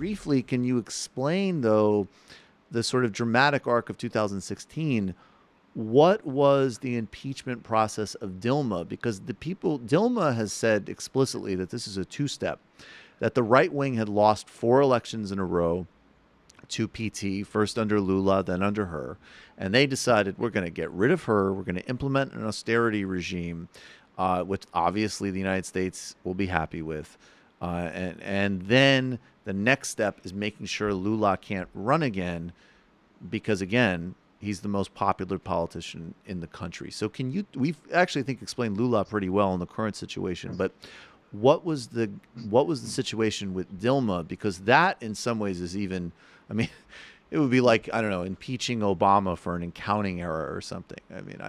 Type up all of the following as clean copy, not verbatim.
briefly, can you explain, though, the sort of dramatic arc of 2016? What was the impeachment process of Dilma? Because Dilma has said explicitly that this is a two-step, that the right wing had lost 4 elections in a row to PT, first under Lula, then under her. And they decided, we're going to get rid of her. We're going to implement an austerity regime, which obviously the United States will be happy with. And then the next step is making sure Lula can't run again, because, again, he's the most popular politician in the country. So we've actually, I think, explained Lula pretty well in the current situation, but what was the situation with Dilma? Because that in some ways is even, I mean, it would be like, I don't know, impeaching Obama for an accounting error or something. I mean,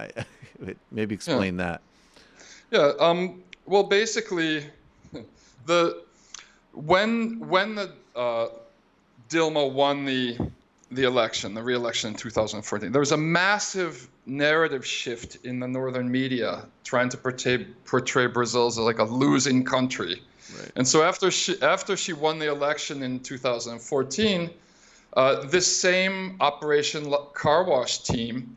maybe explain that. Yeah. Well, basically, when Dilma won the re-election in 2014, there was a massive narrative shift in the northern media trying to portray Brazil as like a losing country. Right. And so after she won the election in 2014, this same Operation Car Wash team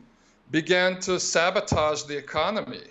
began to sabotage the economy.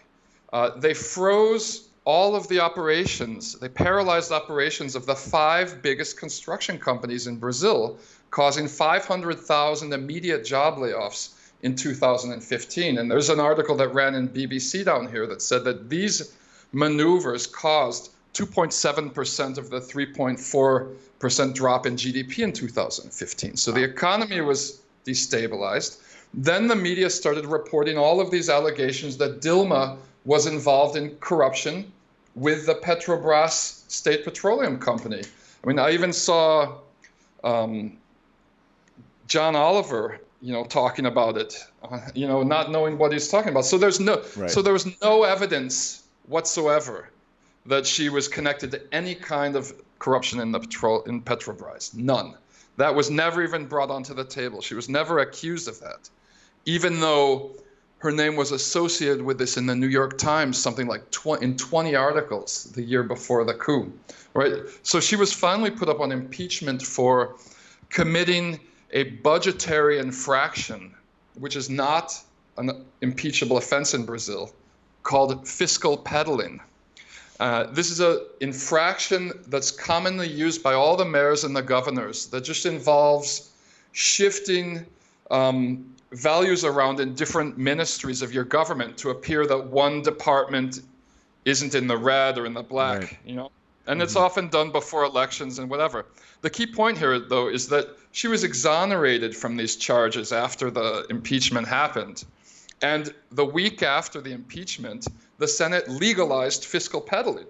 They froze all of the operations. They paralyzed operations of the 5 biggest construction companies in Brazil, causing 500,000 immediate job layoffs in 2015. And there's an article that ran in BBC down here that said that these maneuvers caused 2.7% of the 3.4% drop in GDP in 2015. So the economy was destabilized. Then the media started reporting all of these allegations that Dilma was involved in corruption with the Petrobras state petroleum company. I mean, I even saw John Oliver, talking about it, not knowing what he's talking about. So there was no evidence whatsoever that she was connected to any kind of corruption in Petrobras. None. That was never even brought onto the table. She was never accused of that, even though her name was associated with this in the New York Times, something like in 20 articles the year before the coup, right? So she was finally put up on impeachment for committing a budgetary infraction, which is not an impeachable offense in Brazil, called fiscal peddling. This is an infraction that's commonly used by all the mayors and the governors that just involves shifting values around in different ministries of your government to appear that one department isn't in the red or in the black, right. And it's often done before elections and whatever. The key point here, though, is that she was exonerated from these charges after the impeachment happened. And the week after the impeachment, the Senate legalized fiscal peddling.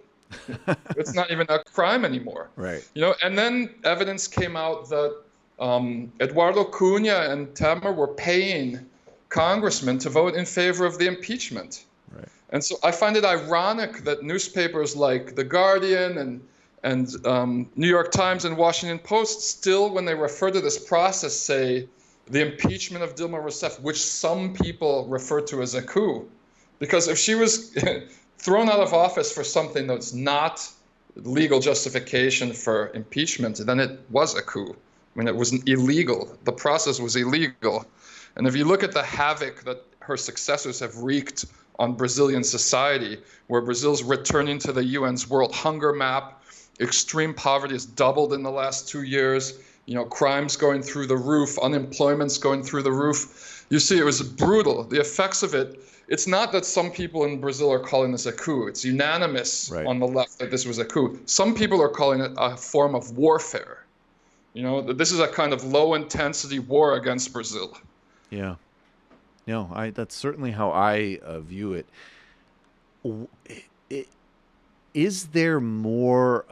It's not even a crime anymore. Right. And then evidence came out that Eduardo Cunha and Temer were paying congressmen to vote in favor of the impeachment. Right. And so I find it ironic that newspapers like The Guardian and New York Times and Washington Post still, when they refer to this process, say the impeachment of Dilma Rousseff, which some people refer to as a coup. Because if she was thrown out of office for something that's not legal justification for impeachment, then it was a coup. I mean, it was illegal. The process was illegal. And if you look at the havoc that her successors have wreaked on Brazilian society, where Brazil's returning to the UN's World Hunger Map, extreme poverty has doubled in the last 2 years, crimes going through the roof, unemployment's going through the roof. You see, it was brutal. The effects of it, it's not that some people in Brazil are calling this a coup. It's unanimous on the left that this was a coup. Some people are calling it a form of warfare. This is a kind of low-intensity war against Brazil. Yeah. No, that's certainly how I view it. Is there more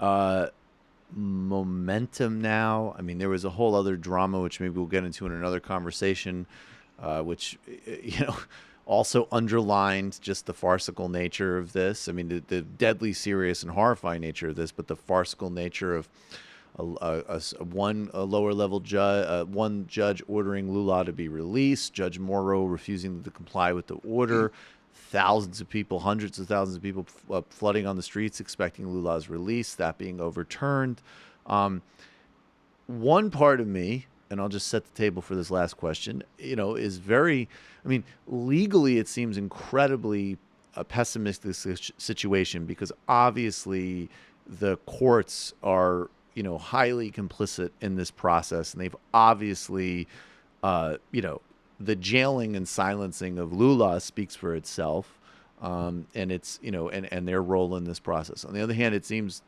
momentum now? I mean, there was a whole other drama, which maybe we'll get into in another conversation, which, also underlined just the farcical nature of this. I mean, the deadly serious and horrifying nature of this, but the farcical nature of one lower level judge, one judge ordering Lula to be released, Judge Moro refusing to comply with the order, thousands of people, hundreds of thousands of people flooding on the streets expecting Lula's release, that being overturned. one part of me, and I'll just set the table for this last question, is very, I mean, legally it seems incredibly a pessimistic situation because obviously the courts are, highly complicit in this process, and they've obviously, the jailing and silencing of Lula speaks for itself, and it's, and their role in this process. On the other hand, it seems,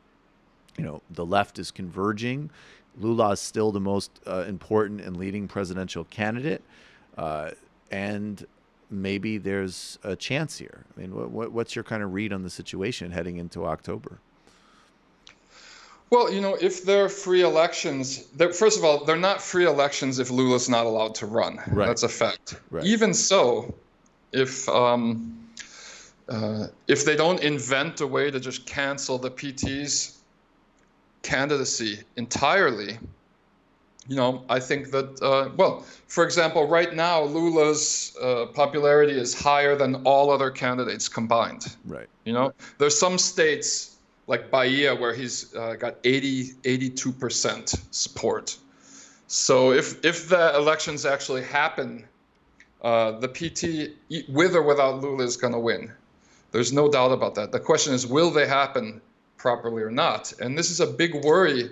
the left is converging. Lula is still the most important and leading presidential candidate, and maybe there's a chance here. I mean, what's your kind of read on the situation heading into October? Well, if there are free elections, first of all, they're not free elections if Lula's not allowed to run. Right. That's a fact. Right. Even so, if they don't invent a way to just cancel the PT's candidacy entirely, I think that, well, for example, right now, Lula's popularity is higher than all other candidates combined. Right. There's some states like Bahia where he's got 82% support. So if the elections actually happen, the PT, with or without Lula, is going to win. There's no doubt about that. The question is, will they happen properly or not? And this is a big worry.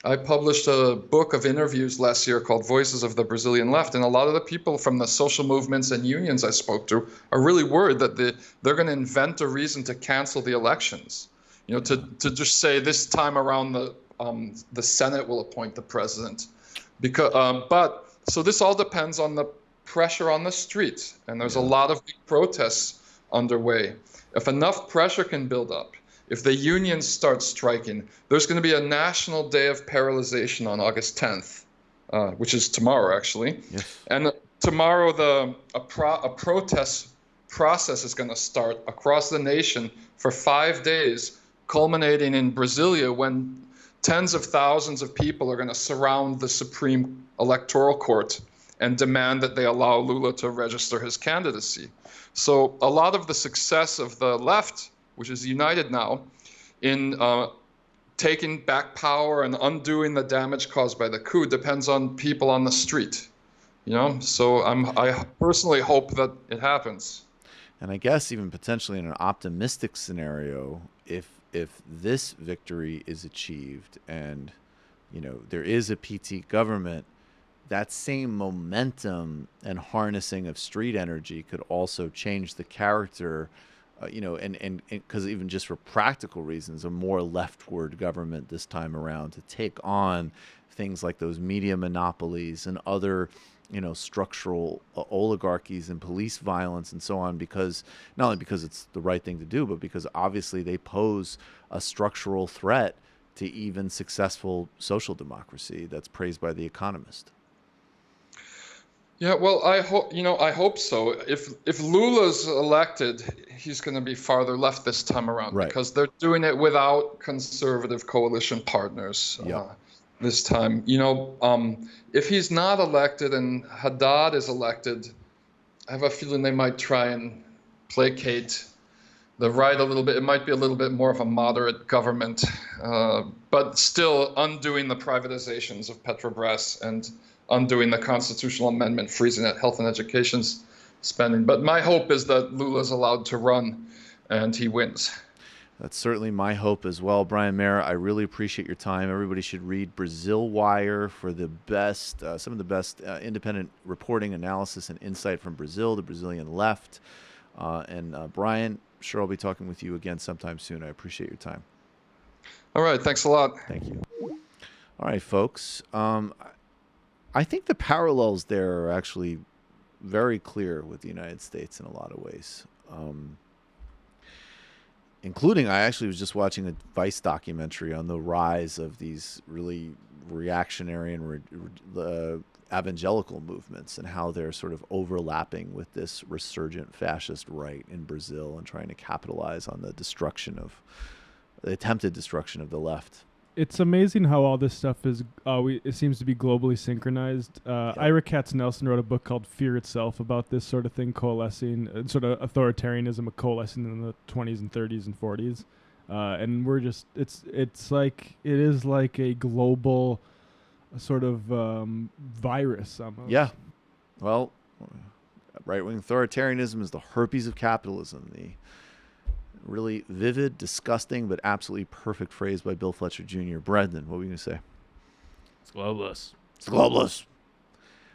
I published a book of interviews last year called Voices of the Brazilian Left, and a lot of the people from the social movements and unions I spoke to are really worried that they're going to invent a reason to cancel the elections. To just say this time around the Senate will appoint the president, so this all depends on the pressure on the streets, and there's a lot of big protests underway. If enough pressure can build up, if the unions start striking, there's going to be a national day of paralyzation on August 10th, which is tomorrow actually. Yes. And tomorrow a protest process is going to start across the nation for 5 days, culminating in Brasilia when tens of thousands of people are going to surround the Supreme Electoral Court and demand that they allow Lula to register his candidacy. So a lot of the success of the left, which is united now, in taking back power and undoing the damage caused by the coup depends on people on the street. So I personally hope that it happens. And I guess even potentially in an optimistic scenario, if this victory is achieved and, there is a PT government, that same momentum and harnessing of street energy could also change the character, and because even just for practical reasons, a more leftward government this time around to take on things like those media monopolies and other, structural oligarchies and police violence and so on, because not only because it's the right thing to do, but because obviously they pose a structural threat to even successful social democracy that's praised by The Economist. Yeah, well, I hope so. If Lula's elected, he's going to be farther left this time around, right? Because they're doing it without conservative coalition partners. This time. If he's not elected and Haddad is elected, I have a feeling they might try and placate the right a little bit. It might be a little bit more of a moderate government, but still undoing the privatizations of Petrobras and undoing the constitutional amendment freezing at health and education spending. But my hope is that Lula's allowed to run and he wins. That's certainly my hope as well. Brian Mayer, I really appreciate your time. Everybody should read Brazil Wire for the best, some of the best independent reporting, analysis, and insight from Brazil, the Brazilian left. And Brian, sure I'll be talking with you again sometime soon. I appreciate your time. All right. Thanks a lot. Thank you. All right, folks. I think the parallels there are actually very clear with the United States in a lot of ways. Including, I actually was just watching a Vice documentary on the rise of these really reactionary and evangelical movements and how they're sort of overlapping with this resurgent fascist right in Brazil and trying to capitalize on the attempted destruction of the left. It's amazing how all this stuff is, it seems to be globally synchronized. Ira Katznelson wrote a book called Fear Itself about this sort of thing coalescing, sort of authoritarianism coalescing in the 20s and 30s and 40s. And we're just, it is like a global sort of virus almost. Yeah. Well, right-wing authoritarianism is the herpes of capitalism. The really vivid, disgusting, but absolutely perfect phrase by Bill Fletcher Jr. Brendan, what were you going to say? It's globalist. It's globalist.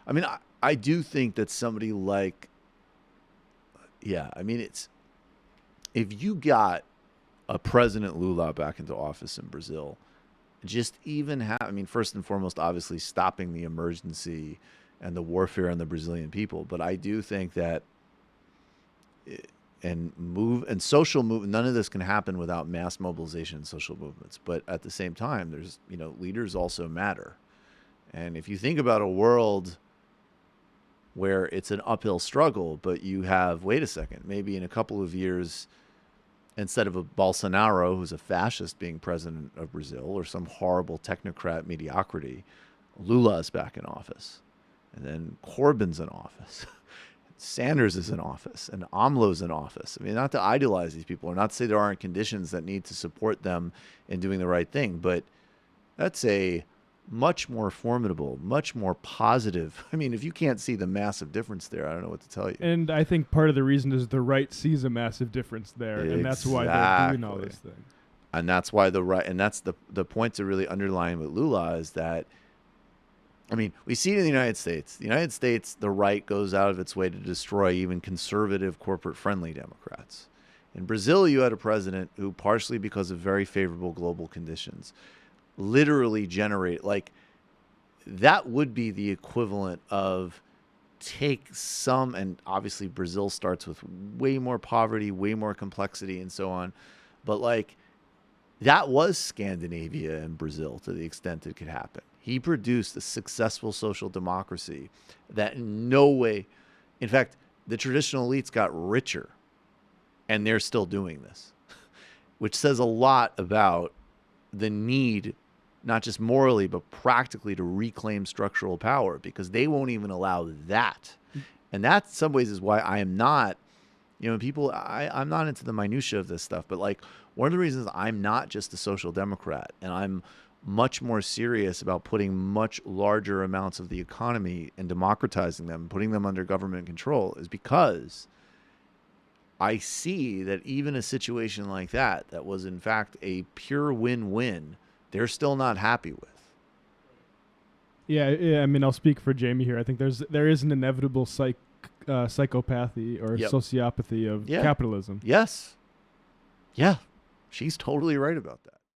I mean, I do think that somebody like, it's, if you got a President Lula back into office in Brazil, just even first and foremost, obviously stopping the emergency and the warfare on the Brazilian people. But I do think that social movement, none of this can happen without mass mobilization and social movements. But at the same time, there's, leaders also matter. And if you think about a world where it's an uphill struggle, but you have, wait a second, maybe in a couple of years, instead of a Bolsonaro, who's a fascist, being president of Brazil, or some horrible technocrat mediocrity, Lula is back in office. And then Corbyn's in office. Sanders is in office. And AMLO's in office. I mean, not to idolize these people, or not to say there aren't conditions that need to support them in doing the right thing, but that's a much more formidable, much more positive. I mean, if you can't see the massive difference there, I don't know what to tell you. And I think part of the reason is the right sees a massive difference there, and that's why they're doing all this thing. And that's why that's the point to really underline with Lula is that, we see it in the United States. The United States, the right goes out of its way to destroy even conservative, corporate-friendly Democrats. In Brazil, you had a president who, partially because of very favorable global conditions, literally that would be the equivalent of and obviously Brazil starts with way more poverty, way more complexity and so on. But that was Scandinavia and Brazil to the extent it could happen. He produced a successful social democracy that in no way, in fact, the traditional elites got richer and they're still doing this, which says a lot about the need, not just morally, but practically, to reclaim structural power, because they won't even allow that. And that, in some ways, is why I am not, I'm not into the minutia of this stuff, but one of the reasons I'm not just a social democrat, and I'm much more serious about putting much larger amounts of the economy and democratizing them, putting them under government control, is because I see that even a situation like that was in fact a pure win-win, they're still not happy with. Yeah. I'll speak for Jamie here. I think there is an inevitable psychopathy or sociopathy of capitalism. Yes. Yeah. She's totally right about that.